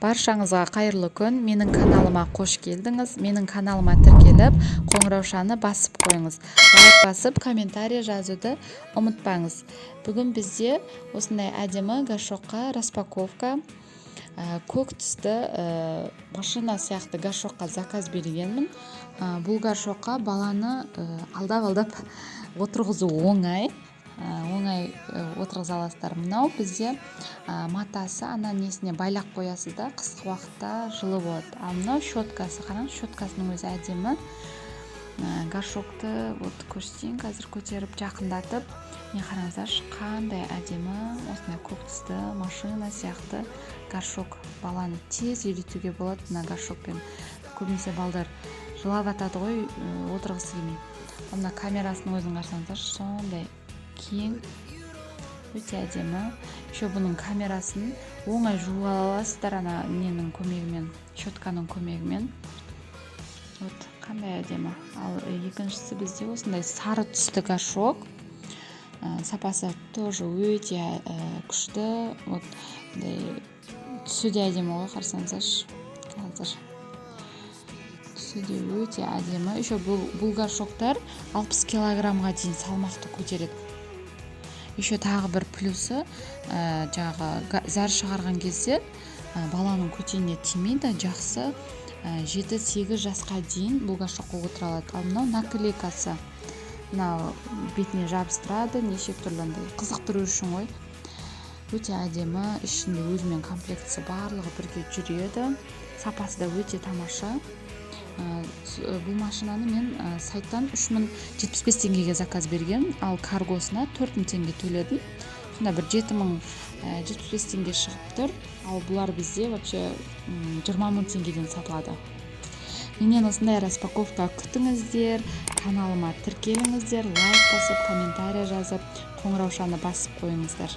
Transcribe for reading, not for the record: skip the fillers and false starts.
Баршаңызға қайырлы күн. Менің каналыма қош келдіңіз. Менің каналыма тіркеліп, қоңыраушаны басып қойыңыз. Лайк басып, комментарий жазуды ұмытпаңыз. Бүгін бізде осындай әдемі гашокқа распаковка, көк түсті машина сияқты гашокқа заказ бергенмін. Бұл гашокқа баланы алдап отырғызу оңай отырғыза аласыздар. Мынау бізде матасы, ана несіне байлап қоясыз да, қысқы уақытта жылы болады. Ал мынау щеткасы, қараңыз, щеткасының өзі әдемі. Гашокты көрсетейін, қазір көтеріп жақындатып. Міне қараңыздаршы, қандай әдемі, осындай көк түсті машина сияқты гашок. Баланы тез үйретуге болады мына гашокпен. Көбінесе балдар жылап атады ғой, отырғысы келмей. Мына камерасының өзін қарасаңыздаршы, сондай кең, өте әдемі. Еще бұның камерасын оңай жуып аласыздар ана ненің көмегімен, щетканың көмегімен. Вот қандай әдемі. Ал екіншісі бізде осындай сары түсті гашок. Сапасы тоже өте күшті. Вот түсі де әдемі ғой, қарасаңыздаршы. Түсі де өте әдемі. Еще бұл гашоктар 60 килограммға дейін салмақты көтереді. Еще тағы бір плюсы, жаңағы зар шығарған кезде баланың көтеніне тимейді, жақсы 7-8 жасқа дейін бұл гашокқа отыра алады. Ал мынау наклейкасы, мынау бетіне жабыстырады, неше түрлі қызықтыру үшін ғой. Өте әдемі, ішінде өзімен комплектісі барлығы бірге жүреді. Сапасы да өте тамаша. Бұл машинаны мен сайттан 3075 теңгеге заказ берген, ал каргосына 4000 теңге төледім. Сонда бір 7075 теңге шығып тұр. Ал бұлар бізде вообще 20000 теңгеден сатылады. Менен осындай распаковка күтіңіздер, каналыма тіркеліңіздер, лайк басып, комментарий жазып, қоңыраушаны басып қойыңыздар.